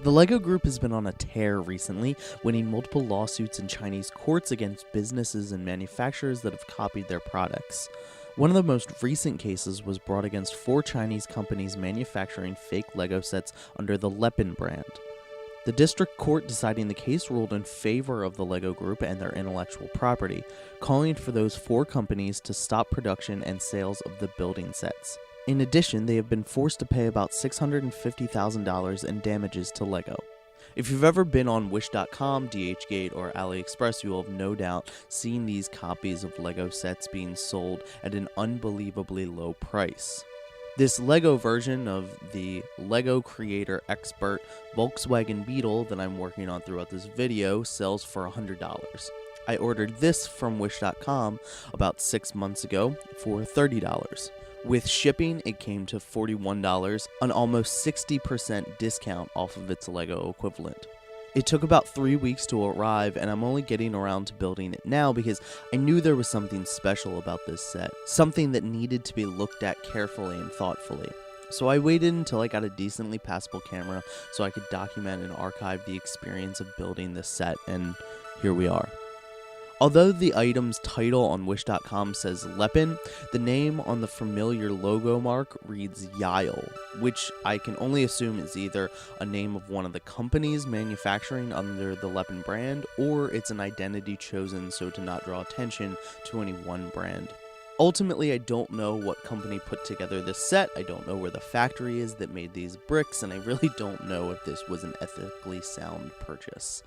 The LEGO Group has been on a tear recently, winning multiple lawsuits in Chinese courts against businesses and manufacturers that have copied their products. One of the most recent cases was brought against 4 Chinese companies manufacturing fake LEGO sets under the Lepin brand. The district court deciding the case ruled in favor of the LEGO Group and their intellectual property, calling for those 4 companies to stop production and sales of the building sets. In addition, they have been forced to pay about $650,000 in damages to LEGO. If you've ever been on Wish.com, DHgate, or AliExpress, you will have no doubt seen these copies of LEGO sets being sold at an unbelievably low price. This LEGO version of the LEGO Creator Expert Volkswagen Beetle that I'm working on throughout this video sells for $100. I ordered this from Wish.com about 6 months ago for $30. With shipping, it came to $41, an almost 60% discount off of its LEGO equivalent. It took about 3 weeks to arrive, and I'm only getting around to building it now because I knew there was something special about this set, something that needed to be looked at carefully and thoughtfully. So I waited until I got a decently passable camera so I could document and archive the experience of building this set, and here we are. Although the item's title on Wish.com says Lepin, the name on the familiar logo mark reads Yile, which I can only assume is either a name of one of the companies manufacturing under the Lepin brand, or it's an identity chosen so to not draw attention to any one brand. Ultimately, I don't know what company put together this set, I don't know where the factory is that made these bricks, and I really don't know if this was an ethically sound purchase.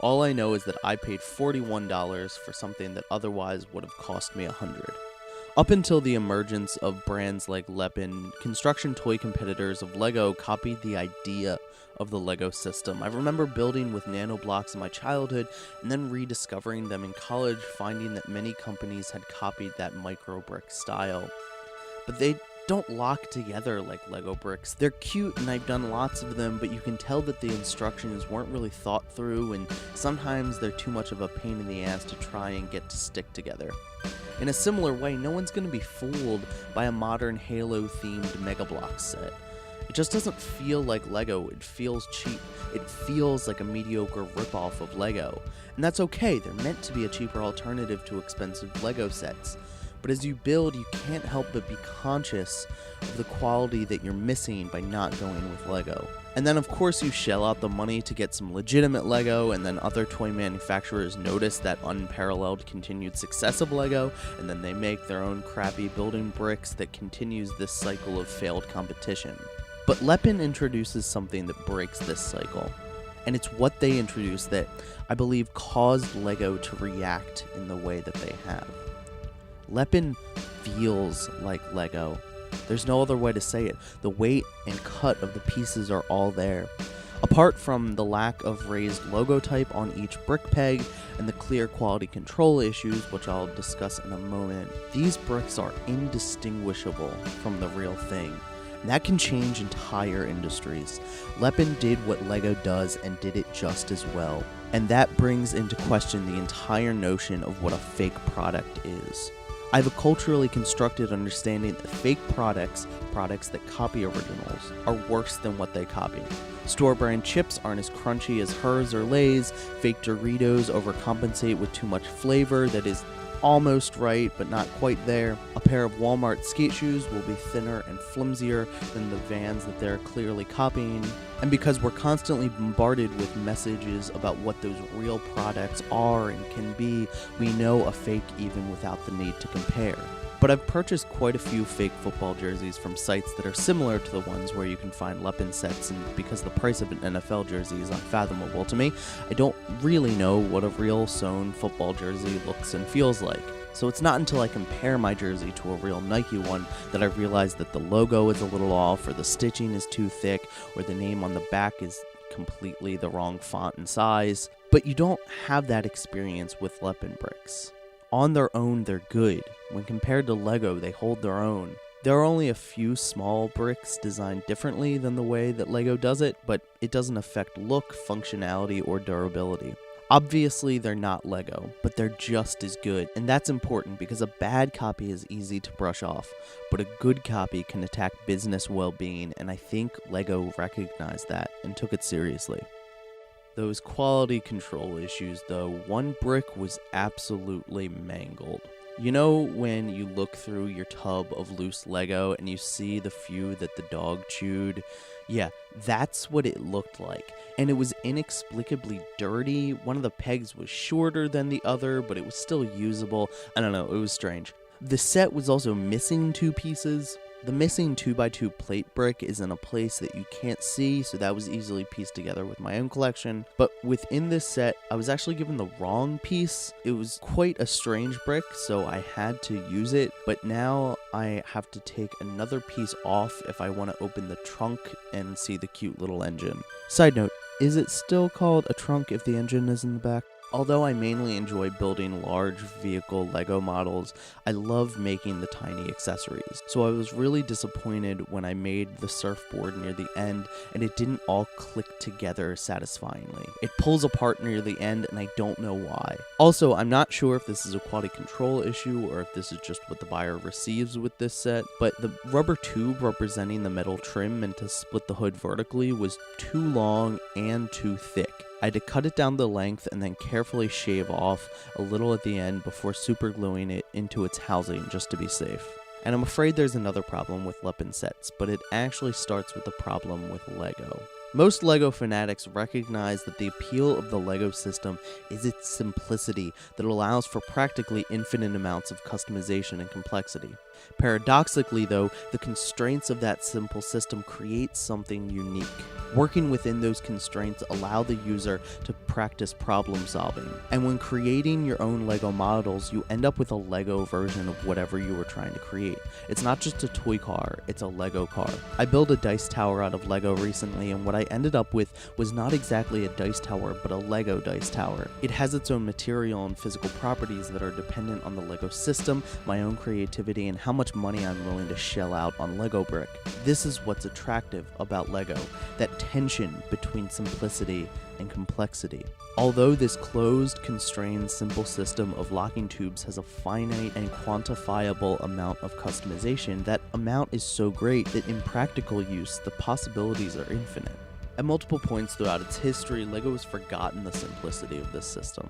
All I know is that I paid $41 for something that otherwise would have cost me $100. Up until the emergence of brands like Lepin, construction toy competitors of LEGO copied the idea of the LEGO system. I remember building with nano blocks in my childhood and then rediscovering them in college, finding that many companies had copied that micro brick style. But they don't lock together like LEGO bricks. They're cute and I've done lots of them, but you can tell that the instructions weren't really thought through, and sometimes they're too much of a pain in the ass to try and get to stick together. In a similar way, no one's going to be fooled by a modern Halo-themed Mega Bloks set. It just doesn't feel like LEGO, it feels cheap. It feels like a mediocre ripoff of LEGO. And that's okay, they're meant to be a cheaper alternative to expensive LEGO sets. But as you build, you can't help but be conscious of the quality that you're missing by not going with LEGO. And then of course you shell out the money to get some legitimate LEGO, and then other toy manufacturers notice that unparalleled continued success of LEGO, and then they make their own crappy building bricks that continues this cycle of failed competition. But Lepin introduces something that breaks this cycle. And it's what they introduced that I believe caused LEGO to react in the way that they have. Lepin feels like LEGO. There's no other way to say it. The weight and cut of the pieces are all there. Apart from the lack of raised logo type on each brick peg and the clear quality control issues, which I'll discuss in a moment, these bricks are indistinguishable from the real thing. And that can change entire industries. Lepin did what LEGO does and did it just as well. And that brings into question the entire notion of what a fake product is. I have a culturally constructed understanding that fake products that copy originals, are worse than what they copy. Store-brand chips aren't as crunchy as Hers or Lay's, fake Doritos overcompensate with too much flavor that is almost right but not quite there. A pair of Walmart skate shoes will be thinner and flimsier than the Vans that they're clearly copying. And because we're constantly bombarded with messages about what those real products are and can be, we know a fake even without the need to compare. But I've purchased quite a few fake football jerseys from sites that are similar to the ones where you can find Lepin sets, and because the price of an NFL jersey is unfathomable to me, I don't really know what a real sewn football jersey looks and feels like. So it's not until I compare my jersey to a real Nike one that I realize that the logo is a little off, or the stitching is too thick, or the name on the back is completely the wrong font and size. But you don't have that experience with Lepin bricks. On their own, they're good. When compared to LEGO, they hold their own. There are only a few small bricks designed differently than the way that LEGO does it, but it doesn't affect look, functionality, or durability. Obviously, they're not Lego, but they're just as good, and that's important because a bad copy is easy to brush off, but a good copy can attack business well-being, and I think Lego recognized that and took it seriously. Those quality control issues, though, one brick was absolutely mangled. You know when you look through your tub of loose Lego and you see the few that the dog chewed? Yeah, that's what it looked like. And it was inexplicably dirty. One of the pegs was shorter than the other, but it was still usable. I don't know, it was strange. The set was also missing 2 pieces. The missing 2x2 plate brick is in a place that you can't see, so that was easily pieced together with my own collection. But within this set, I was actually given the wrong piece. It was quite a strange brick, so I had to use it, but now I have to take another piece off if I want to open the trunk and see the cute little engine. Side note, is it still called a trunk if the engine is in the back? Although I mainly enjoy building large vehicle Lego models, I love making the tiny accessories. So I was really disappointed when I made the surfboard near the end and it didn't all click together satisfyingly. It pulls apart near the end and I don't know why. Also, I'm not sure if this is a quality control issue or if this is just what the buyer receives with this set, but the rubber tube representing the metal trim meant to split the hood vertically was too long and too thick. I had to cut it down the length and then carefully shave off a little at the end before supergluing it into its housing just to be safe. And I'm afraid there's another problem with Lepin sets, but it actually starts with a problem with Lego. Most Lego fanatics recognize that the appeal of the Lego system is its simplicity that allows for practically infinite amounts of customization and complexity. Paradoxically, though, the constraints of that simple system create something unique. Working within those constraints allow the user to practice problem solving. And when creating your own Lego models, you end up with a Lego version of whatever you were trying to create. It's not just a toy car, it's a Lego car. I built a dice tower out of Lego recently, and what I ended up with was not exactly a dice tower, but a Lego dice tower. It has its own material and physical properties that are dependent on the Lego system, my own creativity, and how much money I'm willing to shell out on Lego brick. This is what's attractive about Lego, that tension between simplicity and complexity. Although this closed, constrained, simple system of locking tubes has a finite and quantifiable amount of customization, that amount is so great that in practical use, the possibilities are infinite. At multiple points throughout its history, Lego has forgotten the simplicity of this system.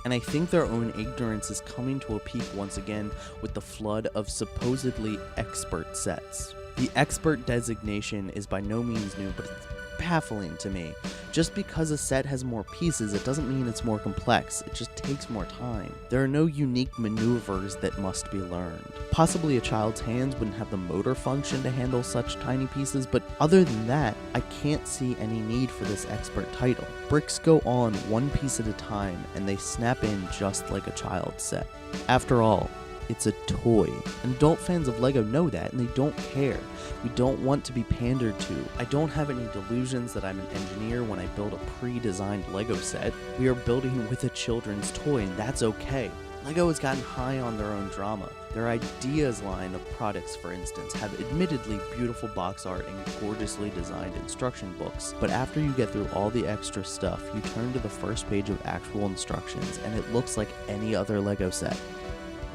And I think their own ignorance is coming to a peak once again with the flood of supposedly expert sets. The expert designation is by no means new, but it's baffling to me. Just because a set has more pieces, it doesn't mean it's more complex. It just takes more time. There are no unique maneuvers that must be learned. Possibly a child's hands wouldn't have the motor function to handle such tiny pieces, but other than that, I can't see any need for this expert title. Bricks go on one piece at a time, and they snap in just like a child's set. After all, it's a toy. And adult fans of Lego know that, and they don't care. We don't want to be pandered to. I don't have any delusions that I'm an engineer when I build a pre-designed Lego set. We are building with a children's toy, and that's okay. Lego has gotten high on their own drama. Their Ideas line of products, for instance, have admittedly beautiful box art and gorgeously designed instruction books, but after you get through all the extra stuff, you turn to the first page of actual instructions, and it looks like any other Lego set.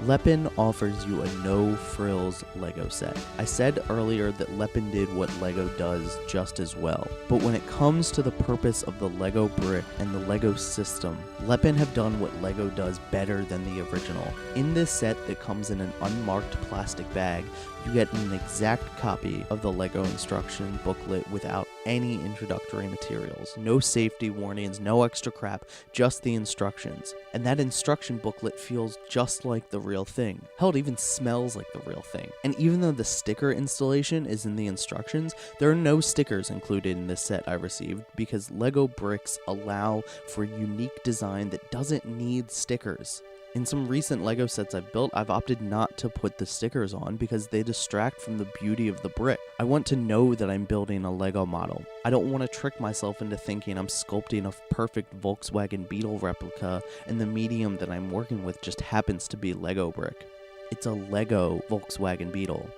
Lepin offers you a no-frills Lego set. I said earlier that Lepin did what Lego does just as well, but when it comes to the purpose of the Lego brick and the Lego system, Lepin have done what Lego does better than the original. In this set that comes in an unmarked plastic bag, you get an exact copy of the Lego instruction booklet without any introductory materials. No safety warnings, no extra crap, just the instructions. And that instruction booklet feels just like the real thing. Hell, it even smells like the real thing. And even though the sticker installation is in the instructions, there are no stickers included in this set I received because Lego bricks allow for unique design that doesn't need stickers. In some recent Lego sets I've built, I've opted not to put the stickers on because they distract from the beauty of the brick. I want to know that I'm building a Lego model. I don't want to trick myself into thinking I'm sculpting a perfect Volkswagen Beetle replica and the medium that I'm working with just happens to be Lego brick. It's a Lego Volkswagen Beetle.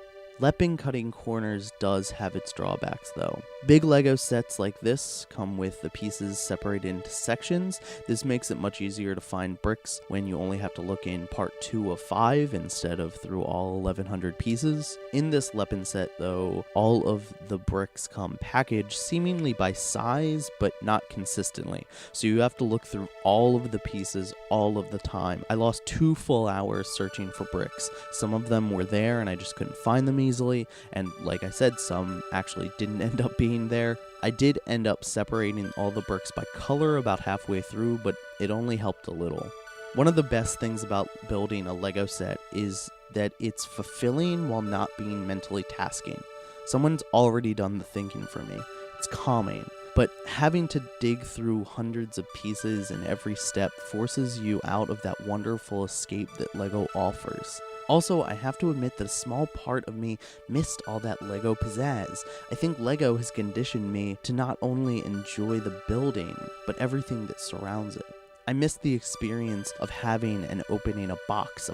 Lepin cutting corners does have its drawbacks though. Big Lego sets like this come with the pieces separated into sections. This makes it much easier to find bricks when you only have to look in part 2 of 5 instead of through all 1100 pieces. In this Lepin set though, all of the bricks come packaged seemingly by size but not consistently. So you have to look through all of the pieces all of the time. I lost 2 full hours searching for bricks. Some of them were there and I just couldn't find them easily, and like I said, some actually didn't end up being there. I did end up separating all the bricks by color about halfway through, but it only helped a little. One of the best things about building a Lego set is that it's fulfilling while not being mentally tasking. Someone's already done the thinking for me. It's calming. But having to dig through hundreds of pieces in every step forces you out of that wonderful escape that Lego offers. Also, I have to admit that a small part of me missed all that Lego pizzazz. I think Lego has conditioned me to not only enjoy the building, but everything that surrounds it. I missed the experience of having and opening a box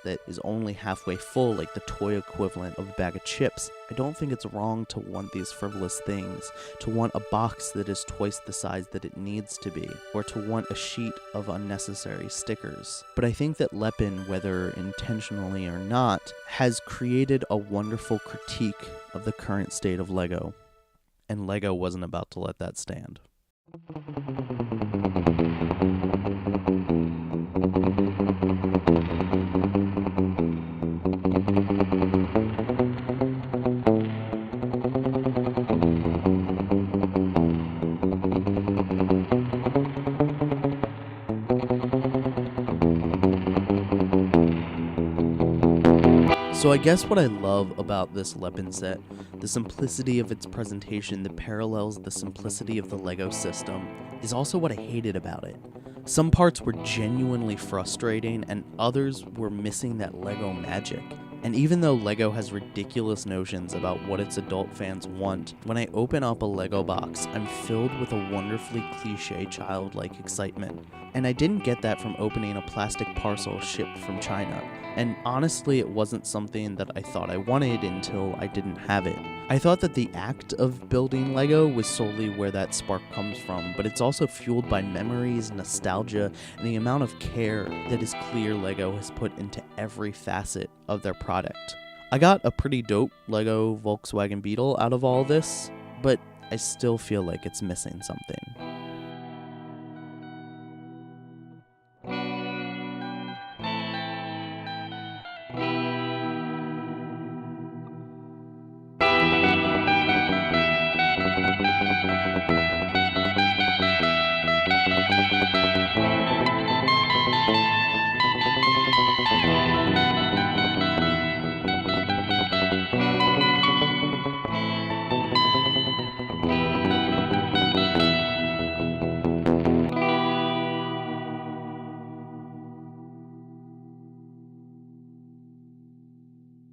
that is only halfway full, like the toy equivalent of a bag of chips. I don't think it's wrong to want these frivolous things, to want a box that is twice the size that it needs to be, or to want a sheet of unnecessary stickers. But I think that Lepin, whether intentionally or not, has created a wonderful critique of the current state of Lego. And Lego wasn't about to let that stand. So I guess what I love about this Lepin set, the simplicity of its presentation that parallels the simplicity of the Lego system, is also what I hated about it. Some parts were genuinely frustrating and others were missing that Lego magic. And even though Lego has ridiculous notions about what its adult fans want, when I open up a Lego box, I'm filled with a wonderfully cliché childlike excitement. And I didn't get that from opening a plastic parcel shipped from China. And honestly, it wasn't something that I thought I wanted until I didn't have it. I thought that the act of building Lego was solely where that spark comes from, but it's also fueled by memories, nostalgia, and the amount of care that is clear Lego has put into every facet of their product. I got a pretty dope Lego Volkswagen Beetle out of all this, but I still feel like it's missing something.